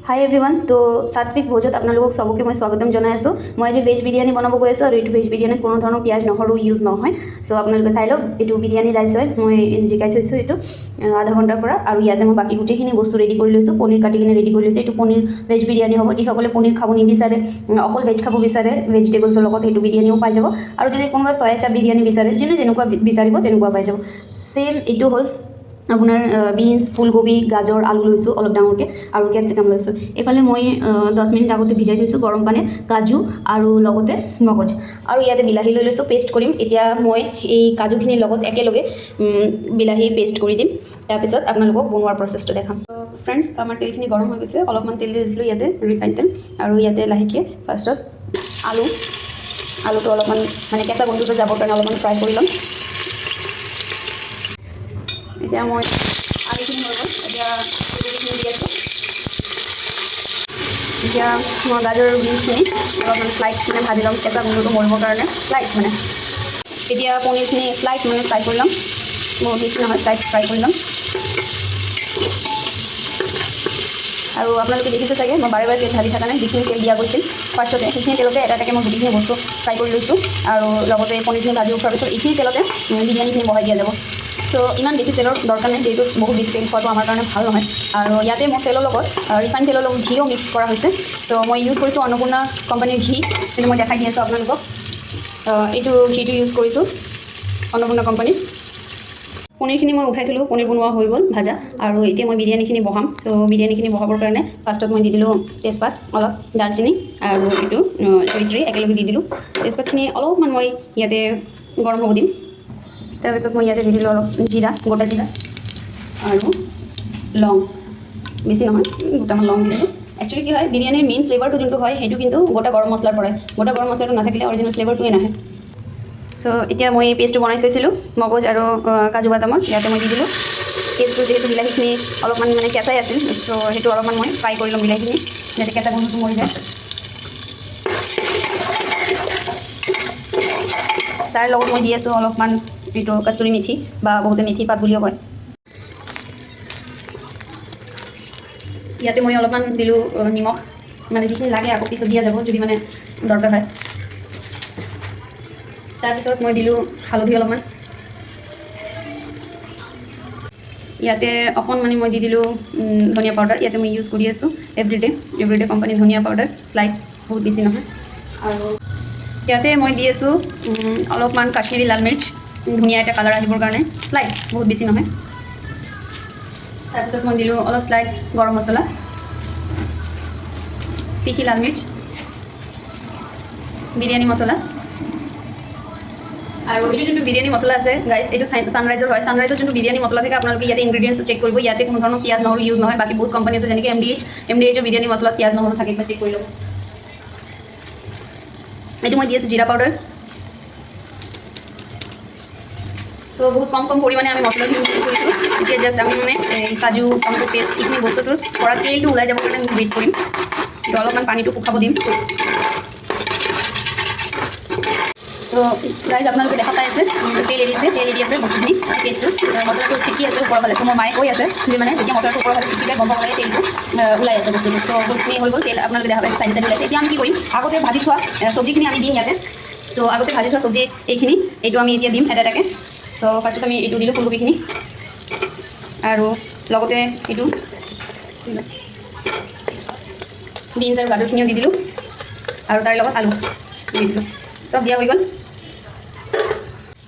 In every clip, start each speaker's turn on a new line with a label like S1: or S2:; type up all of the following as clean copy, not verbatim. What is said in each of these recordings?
S1: হাই everyone. তো সাত্বিক ভোজত আপোনালোকক সবকে মই স্বাগতম জনাই আছোঁ। মই আজি ভেজ বিৰিয়ানী বনাব গৈ আছোঁ আৰু এইটো ভেজ বিৰিয়ানীত কোনো ধৰণৰ পিঁয়াজ নহৰু ইউজ নহয়। চ' আপোনালোকে চাই লওক, এইটো বিৰিয়ানী ৰাইচ হয়। মই জিকাই থৈছোঁ এইটো আধা ঘণ্টাৰ পৰা। আৰু ইয়াতে মই বাকী গোটেইখিনি বস্তু ৰেডি কৰি লৈছোঁ। পনীৰ কাটি কিনে ৰেডি কৰি লৈছোঁ। এইটো পনীৰ ভেজ বিৰিয়ানী হ'ব। যিসকলে পনীৰ খাব নিবিচাৰে, অকল ভেজ খাব বিচাৰে, ভেজিটেবলছৰ লগত সেইটো বিৰিয়ানীও পাই যাব। আৰু যদি কোনোবা চয়া চাপ বিৰিয়ানী বিচাৰে, যোনে যেনেকুৱা বিচাৰিব তেনেকুৱা পাই যাব। ছেম এইটো হ'ল আপোনাৰ বিনছ, ফুলকবি, গাজৰ, আলু লৈছোঁ অলপ ডাঙৰকৈ, আৰু কেপচিকাম লৈছোঁ। এইফালে মই 10 মিনিট আগতে ভিজাই থৈছোঁ গৰম পানীত কাজু আৰু লগতে মগজ, আৰু ইয়াতে বিলাহী লৈ লৈছোঁ, পেষ্ট কৰিম। এতিয়া মই এই কাজুখিনিৰ লগত একেলগে বিলাহী পেষ্ট কৰি দিম। তাৰপিছত আপোনালোকক বনোৱাৰ প্ৰচেছটো দেখাম। ফ্ৰেণ্ডছ, আমাৰ তেলখিনি গৰম হৈ গৈছে। অলপমান তেল দি দিছিলোঁ ইয়াতে, ৰিফাইন তেল। আৰু ইয়াতে লাহেকৈ ফাৰ্ষ্টত আলুটো অলপমান মানে কেঁচা গোন্ধটো যাবৰ কাৰণে অলপমান ফ্ৰাই কৰি ল'ম। এতিয়া মই আলুখিনি হৈ গ'ল, এতিয়া ফুলকবিখিনি দি আছোঁ। এতিয়া মই গাজৰ আৰু বিনছখিনি অলপমান স্লাইট মানে ভাজি ল'ম, কেঁচা গোন্ধটো মৰিবৰ কাৰণে স্লাইট মানে। এতিয়া পনীৰখিনি স্লাইট মানে ফ্ৰাই কৰি ল'ম, বহুত বেছি নহয়, স্লাইট ফ্ৰাই কৰি ল'ম। আৰু আপোনালোকে দেখিছে চাগে, মই বাৰে বাৰে তেল ঢালি থকা নাই। যিখিনি তেল দিয়া গৈছিল ফাৰ্ষ্টতে, সেইখিনি তেলতে এটা এটাকৈ মই গোটেইখিনি বস্তু ফ্ৰাই কৰি লৈছোঁ। আৰু লগতে পনীৰখিনি ভাজি উঠোৱাৰ পিছত এইখিনি তেলতে বিৰিয়ানীখিনি বহাই দিয়া যাব। চ' ইমান বেছি তেলৰ দৰকাৰ নাই, যিহেতু বহুত বেছি তেল খোৱাটো আমাৰ কাৰণে ভাল নহয়। আৰু ইয়াতে মোৰ তেলৰ লগত ৰিফাইন তেলৰ লগত ঘিও মিক্স কৰা হৈছে। ত' মই ইউজ কৰিছোঁ অন্নপূৰ্ণা কোম্পানীৰ ঘি, কিন্তু মই দেখাই দি আছোঁ আপোনালোকক। এইটো ঘিটো ইউজ কৰিছোঁ অন্নপূৰ্ণা কোম্পানীৰ। পনীৰখিনি মই উঠাই থলোঁ, পনীৰ বনোৱা হৈ গ'ল ভাজা। আৰু এতিয়া মই বিৰিয়ানীখিনি বহাম। চ' বিৰিয়ানীখিনি বহাবৰ কাৰণে ফাৰ্ষ্টত মই দি দিলোঁ তেজপাত অলপ, দালচিনি আৰু এইটো জয়িত্ৰী একেলগে দি দিলোঁ। তেজপাতখিনি অলপমান মই ইয়াতে গৰম হ'ব দিম। তাৰপিছত মই ইয়াতে দি দিলোঁ অলপ জিৰা, গোটা জিৰা আৰু লং, বেছি নহয়, দুটামান লং দি দিলোঁ। একচুৱেলি কি হয়, বিৰিয়ানীৰ মেইন ফ্লেভাৰটো যোনটো হয় সেইটো কিন্তু গোটা গৰম মছলাৰ পৰাই। গোটা গৰম মছলাটো নাথাকিলে অৰিজিনেল ফ্লেভাৰটোৱে নাহে। চ' এতিয়া মই এই পেষ্টটো বনাই থৈছিলোঁ মগজ আৰু কাজু বাদামৰ, ইয়াতে মই দি দিলোঁ। পেষ্টটো যিহেতু বিলাহীখিনি অলপমান মানে কেঁচাই আছিল, চ' সেইটো অলপমান মই ফ্ৰাই কৰি ল'ম বিলাহীখিনি, যাতে কেঁচা গোন্ধটো মৰি যায়। তাৰ লগত মই দি আছোঁ অলপমান এইটো কষ্টুৰি মেথি, বা বহুতে মেথি পাত বুলিও কয়। ইয়াতে মই অলপমান দিলোঁ নিমখ, মানে যিখিনি লাগে আকৌ পিছত দিয়া যাব যদি মানে দৰকাৰ হয়। তাৰপিছত মই দিলোঁ হালধি অলপমান। ইয়াতে অকণমানি মই দি দিলোঁ ধনিয়া পাউডাৰ। ইয়াতে মই ইউজ কৰি আছোঁ এভৰিডে কোম্পানী ধনিয়া পাউডাৰ, স্লাইট, বহুত বেছি নহয়। আৰু ইয়াতে মই দি আছোঁ অলপমান কাশ্মীৰী লাল মিৰ্চ, ধুনীয়া এটা কালাৰ আহিবৰ কাৰণে, স্লাইট, বহুত বেছি নহয়। তাৰপিছত মই দিলোঁ অলপ স্লাইট গৰম মছলা, তিখি লাল মিৰ্চ, বিৰিয়ানী মছলা। আৰু এইটো যোনটো বিৰিয়ানী মছলা আছে গাইজ, এইটো ছানৰাইজৰ হয়। ছানৰাইজৰ যোনটো বিৰিয়ানী মছলা থাকে, আপোনালোকে ইয়াতে ইনগ্ৰিডিয়েণ্টছ চেক কৰিব। ইয়াতে কোনো ধৰণৰ পিঁয়াজ নহৰু ইউজ নহয়। বাকী বহুত কোম্পানী আছে যেনেকৈ MDHৰ বিৰিয়ানী মছলাত পিঁয়াজ নহৰু থাকে, একবাৰ চেক কৰি ল'ব। এইটো মই দি আছোঁ জিৰা পাউডাৰ। চ' বহুত কম পৰিমাণে আমি মছলাখিনি ইউজ কৰিছোঁ। এতিয়া জাষ্ট আমি মানে কাজু, টমেটো পেষ্ট, এইখিনি বস্তুটোৰ পৰা তেলটো ওলাই যাবৰ কাৰণে আমি ৱেইট কৰিম। তো অলপমান পানীটো শুকাব দিম। তো গাইজ আপোনালোকে দেখা পাই আছে, তেল এৰি আছে বস্তুখিনি, পেষ্টটো মছলাটো ছিটি আছে ওপৰৰ ফালে। তো মোৰ মায়ে কৈ আছে যে মানে যেতিয়া মছলাটো ওপৰৰ ফালে ছিটি যায় গম পাব লাগে তেলটো ওলাই আছে বস্তুটো। চ' বহুতখিনি হৈ গ'ল, তেল আপোনালোকে দেখা পাইছে চাইড ওলাইছে। এতিয়া আমি কি কৰিম, আগতে ভাজি থোৱা চব্জিখিনি আমি দিম ইয়াতে। চ' আগতে ভাজি থোৱা চব্জি এইটো আমি এতিয়া দিম এটা এটাকৈ। চ' ফাৰ্ষ্টত আমি এইটো দিলোঁ ফুলকবিখিনি, আৰু লগতে এইটো বিনছ আৰু গাজৰখিনিও দি দিলোঁ, আৰু তাৰ লগত আলু দি দিলোঁ। চব দিয়া হৈ গ'ল।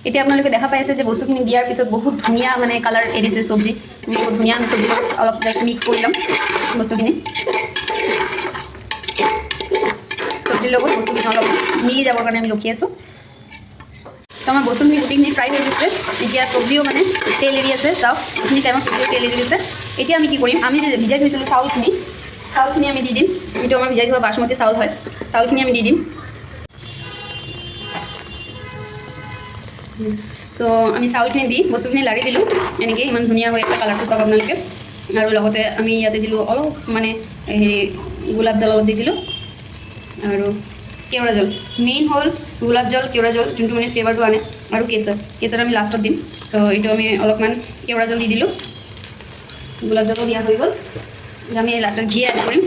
S1: এতিয়া আপোনালোকে দেখা পাই আছে যে বস্তুখিনি দিয়াৰ পিছত বহুত ধুনীয়া মানে কালাৰ এৰিছে চব্জি, বহুত ধুনীয়া। আমি চব্জিৰ লগত অলপ জাষ্ট মিক্স কৰি ল'ম বস্তুখিনি। চব্জিৰ লগত বস্তুখিনি অলপ মিলি যাবৰ কাৰণে আমি ৰখি আছোঁ। তো আমাৰ বস্তুখিনি গোটেইখিনি ফ্ৰাই হৈ গৈছে। এতিয়া চব্জিও মানে তেল এৰি আছে, চাওক এইখিনি টাইমত চব্জিও তেল এৰি দিছে। এতিয়া আমি কি কৰিম, আমি যে ভিজাই থৈছিলোঁ চাউলখিনি আমি দি দিম। এইটো আমাৰ ভিজাই থোৱা বাসমতী চাউল হয়, চাউলখিনি আমি দি দিম। তো আমি চাউলখিনি দি বস্তুখিনি লাৰি দিলোঁ, এনেকৈ ইমান ধুনীয়া হৈ আছে কালাৰটো চাওক আপোনালোকে। আৰু লগতে আমি ইয়াতে দিলোঁ অলপ মানে হেৰি গোলাপ জল অলপ দি দিলোঁ, আৰু কেওৰা জল। মেইন হ'ল গোলাপ জল, কেওৰা জল, যোনটো মানে ফ্লেভাৰটো আনে, আৰু কেশৰ আমি লাষ্টত দিম। চ' এইটো আমি অলপমান কেওৰা জল দি দিলোঁ, গোলাপ জলো দিয়া হৈ গ'ল। আমি লাষ্টত ঘি এড কৰিম।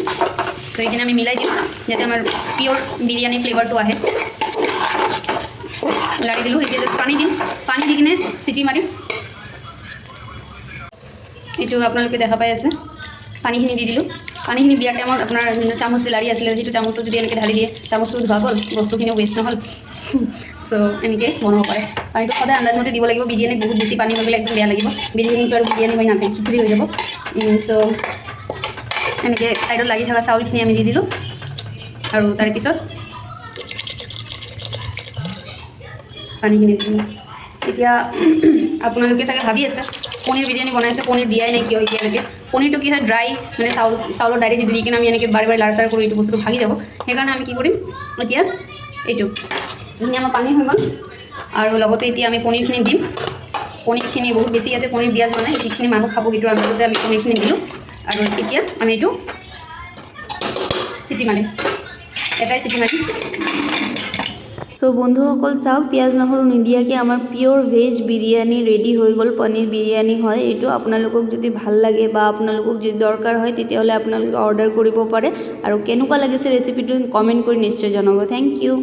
S1: এইখিনি আমি মিলাই দিওঁ যাতে আমাৰ পিয়'ৰ বিৰিয়ানী ফ্লেভাৰটো আহে। লাৰি দিলোঁ। এতিয়া পানী দিম, পানী দি কিনে চিটি মাৰিম। এইটো আপোনালোকে দেখা পাই আছে, পানীখিনি দি দিলোঁ। পানীখিনি দিয়া টাইমত আপোনাৰ চামুচ দি লাৰি আছিলে, যিটো চামুচটো যদি এনেকৈ ঢালি দিয়ে চামুচটো ধোৱা গ'ল, বস্তুখিনিও ৱেষ্ট নহ'ল। চ' এনেকৈ বনাব পাৰে। পানীটো সদায় আন্দাজমতে দিব লাগিব। বিৰিয়ানী বহুত বেছি পানী হৈ গ'লে একদম বেয়া লাগিব। বিৰিয়ানীটো আৰু বিৰিয়ানী হৈ নাথাকে, খিচিৰি হৈ যাব। চ' এনেকৈ ছাইডত লাগি থকা চাউলখিনি আমি দি দিলোঁ আৰু তাৰপিছত পানীখিনি দিলোঁ। এতিয়া আপোনালোকে চাগে ভাবি আছে পনীৰ বিৰিয়ানী বনাইছে, পনীৰ দিয়াই নাই কিয় এতিয়ালৈকে। পনীৰটো কি হয়, ড্ৰাই মানে চাউলৰ ডাইৰেক্ট যদি দি কিনে আমি এনেকৈ বাৰে বাৰে লাৰ চাৰ কৰি এইটো বস্তুটো ভাগি যাব। সেইকাৰণে আমি কি কৰিম, এতিয়া এইটো যিখিনি আমাৰ পানী হৈ গ'ল আৰু লগতে এতিয়া আমি পনীৰখিনি দিম। পনীৰখিনি বহুত বেছি ইয়াতে পনীৰ দিয়া যোৱা নাই, যিখিনি মানুহ খাব সেইটো আন্দাজতে আমি পনীৰখিনি দিলোঁ আৰু এতিয়া আমি এইটো চিটি মাৰিম, এটাই চিটি মাৰিম।
S2: সো বন্ধুসকল চাওক, পিঁয়াজ নহৰু নিদিয়াকৈ আমাৰ পিয়'ৰ ভেজ বিৰিয়ানী ৰেডি হৈ গ'ল। পনীৰ বিৰিয়ানী হয় এইটো। আপোনালোকক যদি ভাল লাগে বা আপোনালোকক যদি দৰকাৰ হয় তেতিয়াহ'লে আপোনালোকে অৰ্ডাৰ কৰিব পাৰে। আৰু কেনেকুৱা লাগিছে ৰেচিপিটো কমেণ্ট কৰি নিশ্চয় জনাব। Thank U.